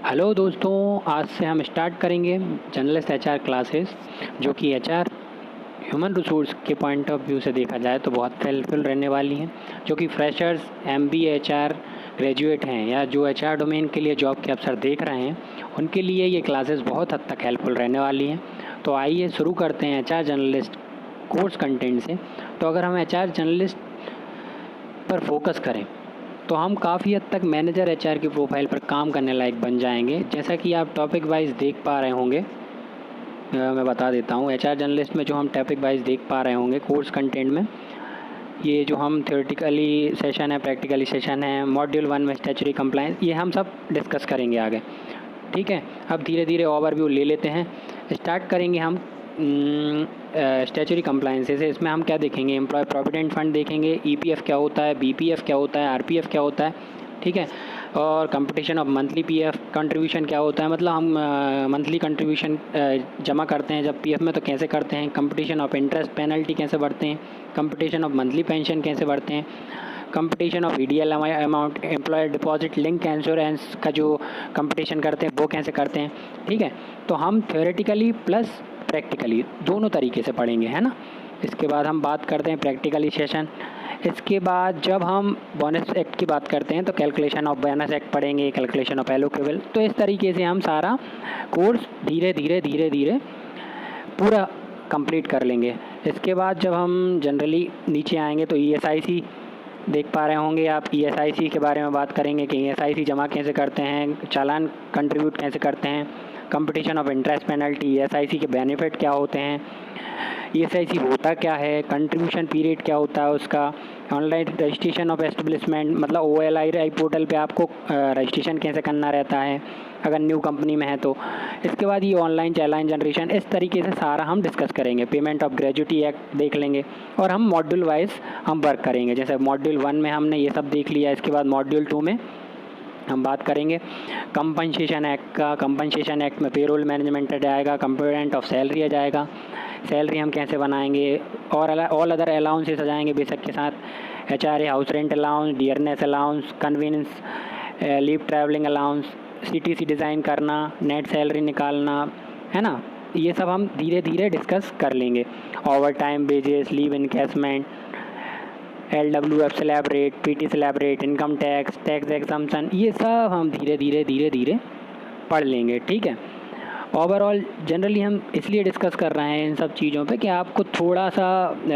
Hello दोस्तों, आज से हम स्टार्ट करेंगे जर्नलिस्ट एचआर क्लासेस, जो कि एचआर ह्यूमन रिसोर्स के पॉइंट ऑफ व्यू से देखा जाए तो बहुत हेल्पफुल रहने वाली हैं। जो कि फ्रेशर्स, एमबीए एचआर ग्रेजुएट हैं या जो एचआर डोमेन के लिए जॉब के अवसर देख रहे हैं, उनके लिए ये क्लासेस बहुत हद तक हेल्पफुल रहने वाली हैं। तो आइए शुरू करते हैं एचआर जर्नलिस्ट कोर्स कंटेंट से। तो अगर हम एचआर जर्नलिस्ट पर फोकस करें तो हम काफ़ी हद तक मैनेजर एचआर की प्रोफाइल पर काम करने लायक बन जाएंगे। जैसा कि आप टॉपिक वाइज देख पा रहे होंगे, मैं बता देता हूँ। एचआर जर्नलिस्ट में जो हम टॉपिक वाइज देख पा रहे होंगे कोर्स कंटेंट में, ये जो हम थ्योरेटिकली सेशन है, प्रैक्टिकली सेशन है, मॉड्यूल 1 में स्टैच्यूटरी कंप्लायंस, ये हम सब डिस्कस करेंगे आगे। ठीक है, अब धीरे धीरे ओवरव्यू ले लेते हैं। स्टार्ट करेंगे हम स्टैच्यूटरी कंप्लायंसेस से। इसमें हम क्या देखेंगे? एम्प्लॉय प्रोविडेंट फंड देखेंगे, ईपीएफ क्या होता है, बीपीएफ क्या होता है, आरपीएफ क्या होता है। ठीक है, और competition of monthly PF contribution क्या होता है, मतलब हम मंथली कंट्रीब्यूशन जमा करते हैं जब पीएफ में तो कैसे करते हैं, कंपटीशन ऑफ इंटरेस्ट पेनल्टी कैसे बढ़ते हैं, कंपटीशन ऑफ मंथली पेंशन कैसे बढ़ते हैं, competition of EDL amount, employer deposit link insurance का जो कंपटीशन करते हैं वो कैसे करते हैं। ठीक है, तो हम थ्योरेटिकली प्लस प्रैक्टिकली दोनों तरीके से पढ़ेंगे, है ना। इसके बाद हम बात करते हैं प्रैक्टिकली सेशन। इसके बाद जब हम बोनस एक्ट की बात करते हैं तो कैलकुलेशन ऑफ बोनस एक्ट पढ़ेंगे, कैलकुलेशन ऑफ एलोकेबल। तो इस तरीके से हम सारा कोर्स धीरे धीरे धीरे धीरे पूरा कंप्लीट कर लेंगे। इसके बाद जब हम जनरली नीचे आएंगे तो ईएसआईसी देख पा रहे होंगे आप। ईएसआईसी के बारे में बात करेंगे कि ईएसआईसी जमा कैसे करते हैं, चालान कंट्रीब्यूट कैसे करते हैं, competition of interest penalty, ESIC के बेनिफिट क्या होते हैं, ईएसआईसी होता क्या है, कंट्रीब्यूशन पीरियड क्या होता है उसका, ऑनलाइन रजिस्ट्रेशन ऑफ एस्टेब्लिशमेंट, मतलब OLI पोर्टल पे आपको रजिस्ट्रेशन कैसे करना रहता है अगर न्यू कंपनी में है तो। इसके बाद ये ऑनलाइन चालान जनरेशन, इस तरीके से सारा हम डिस्कस करेंगे। पेमेंट ऑफ ग्रेजुटी एक्ट देख लेंगे और हम मॉड्यूल वाइज हम वर्क करेंगे। जैसे मॉड्यूल 1 में हमने ये सब देख लिया, इसके बाद मॉड्यूल 2 में हम बात करेंगे कंपनसेशन एक्ट का। कंपनसेशन एक्ट में पेरोल मैनेजमेंट आएगा, कंपोनेंट ऑफ सैलरी आ जाएगा, सैलरी हम कैसे बनाएंगे, और ऑल अदर अलाउंसेस आ जाएंगे बेसिक के साथ, HRA house rent allowance, dearness allowance, convenience leave travelling allowance, CTC design करना, नेट सैलरी निकालना, है ना। ये सब हम धीरे धीरे डिस्कस कर लेंगे। Over time wages, leave encashment, LWF slab rate, PT slab rate, income tax, tax exemption, ये सब हम धीरे धीरे धीरे धीरे पढ़ लेंगे। ठीक है, ओवरऑल जनरली हम इसलिए डिस्कस कर रहे हैं इन सब चीज़ों पे कि आपको थोड़ा सा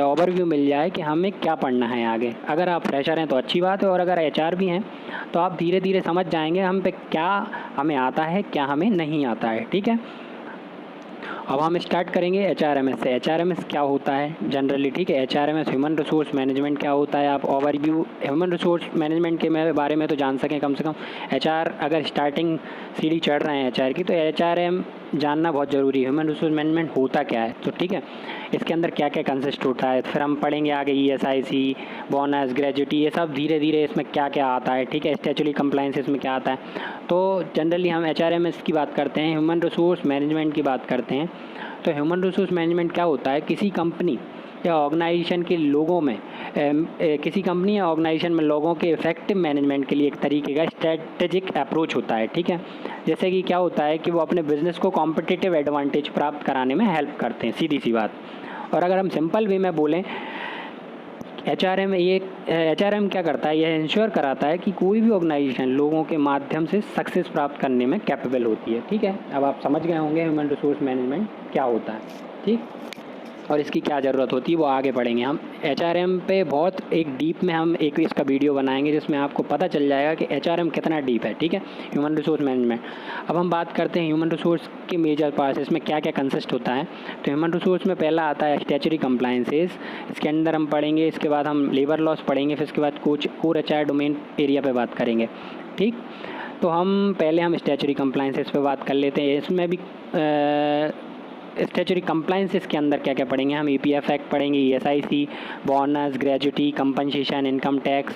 ओवरव्यू मिल जाए कि हमें क्या पढ़ना है आगे। अगर आप फ्रेशर हैं तो अच्छी बात है, और अगर HR भी हैं तो आप धीरे धीरे समझ जाएंगे हम पे क्या हमें आता है, क्या हमें नहीं आता है। ठीक है, अब हम स्टार्ट करेंगे HRMS से। HRMS क्या होता है जनरली? ठीक है, HRMS ह्यूमन रिसोर्स मैनेजमेंट क्या होता है, आप ओवरव्यू ह्यूमन रिसोर्स मैनेजमेंट के बारे में तो जान सकें कम से कम। HR अगर स्टार्टिंग सीढ़ी चढ़ रहे हैं HR की, तो HRM जानना बहुत ज़रूरी है। ह्यूमन रिसोर्स मैनेजमेंट होता क्या है, तो ठीक है, इसके अंदर क्या क्या कंसिस्ट होता है, फिर हम पढ़ेंगे आगे ESIC, बोनस, ग्रेजुटी, ये सब धीरे धीरे इसमें क्या क्या आता है। ठीक है, स्टैच्यूटरी कंप्लायंस इसमें क्या आता है। तो जनरली हम HRMS की बात करते हैं, ह्यूमन रिसोर्स मैनेजमेंट की बात करते हैं। तो ह्यूमन रिसोर्स मैनेजमेंट क्या होता है? किसी कंपनी या ऑर्गेनाइजेशन के लोगों में किसी कंपनी या ऑर्गेनाइजेशन में लोगों के इफेक्टिव मैनेजमेंट के लिए एक तरीके का स्ट्रेटेजिक अप्रोच होता है। ठीक है, जैसे कि क्या होता है कि वो अपने बिजनेस को कॉम्पिटिटिव एडवांटेज प्राप्त कराने में हेल्प करते हैं, सीधी सी बात। और अगर हम सिंपल वे में बोलें, HRM क्या करता है? यह इंश्योर कराता है कि कोई भी ऑर्गेनाइजेशन लोगों के माध्यम से सक्सेस प्राप्त करने में कैपेबल होती है। ठीक है, अब आप समझ गए होंगे ह्यूमन रिसोर्स मैनेजमेंट क्या होता है, ठीक, और इसकी क्या ज़रूरत होती है वो आगे पढ़ेंगे हम। HRM पे बहुत एक डीप में हम एक इसका वीडियो बनाएंगे जिसमें आपको पता चल जाएगा कि HRM कितना डीप है। ठीक है, ह्यूमन रिसोर्स मैनेजमेंट। अब हम बात करते हैं ह्यूमन रिसोर्स के मेजर पार्ट्स, इसमें क्या क्या कंसिस्ट होता है। तो ह्यूमन रिसोर्स में पहला आता है स्टैच्यूटरी कंप्लायंसेस, इसके अंदर हम पढ़ेंगे। इसके बाद हम लेबर लॉस पढ़ेंगे, फिर इसके बाद कोर HR डोमेन एरिया पर बात करेंगे। ठीक, तो हम स्टैच्यूटरी कंप्लायंसेस पे बात कर लेते हैं। इसमें भी स्टैच्यूटरी कंप्लायंसेस के अंदर क्या क्या पढ़ेंगे हम? EPF एक्ट पढ़ेंगे, ESIC, bonus, gratuity, compensation, income tax,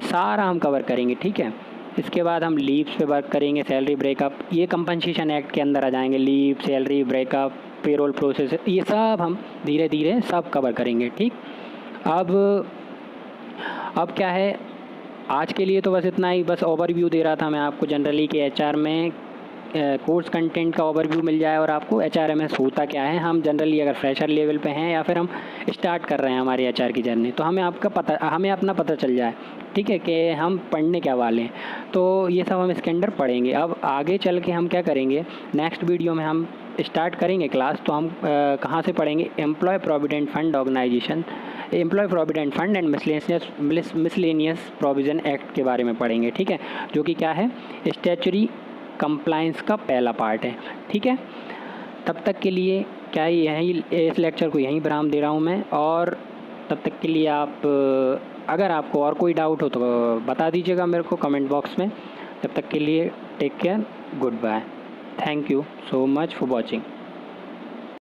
सारा हम कवर करेंगे। ठीक है, इसके बाद हम लीव्स पे वर्क करेंगे, सैलरी ब्रेकअप, ये कंपनसेशन एक्ट के अंदर आ जाएंगे। Leave, salary breakup, payroll process, ये सब हम धीरे धीरे सब कवर करेंगे। ठीक, अब क्या है, आज के लिए तो बस इतना ही, बस ओवरव्यू दे रहा था मैं आपको जनरली कि एचआर में कोर्स कंटेंट का ओवरव्यू मिल जाए और आपको एचआरएमएस होता क्या है। हम जनरली अगर फ्रेशर लेवल पे हैं या फिर हम स्टार्ट कर रहे हैं हमारी एचआर की जर्नी, तो हमें अपना पता चल जाए, ठीक है, कि हम पढ़ने क्या वाले हैं। तो ये सब हम इसके अंदर पढ़ेंगे। अब आगे चल के हम क्या करेंगे, नेक्स्ट वीडियो में हम स्टार्ट करेंगे क्लास, तो हम कहाँ से पढ़ेंगे, employ provident fund organisation, employ provident fund and miscellaneous provision act के बारे में पढ़ेंगे, ठीक है, जो कि क्या है, स्टैच्यूटरी कंप्लायंस का पहला पार्ट है, ठीक है। तब तक के लिए क्या है, यहीं इस लेक्चर को यहीं विराम दे रहा हूँ मैं, और तब तक के लिए आप अगर आपको और कोई डाउट हो तो बता दीजिएगा मेरे को कमेंट बॉक्स में। तब तक के लिए take care, goodbye, thank you so much for watching.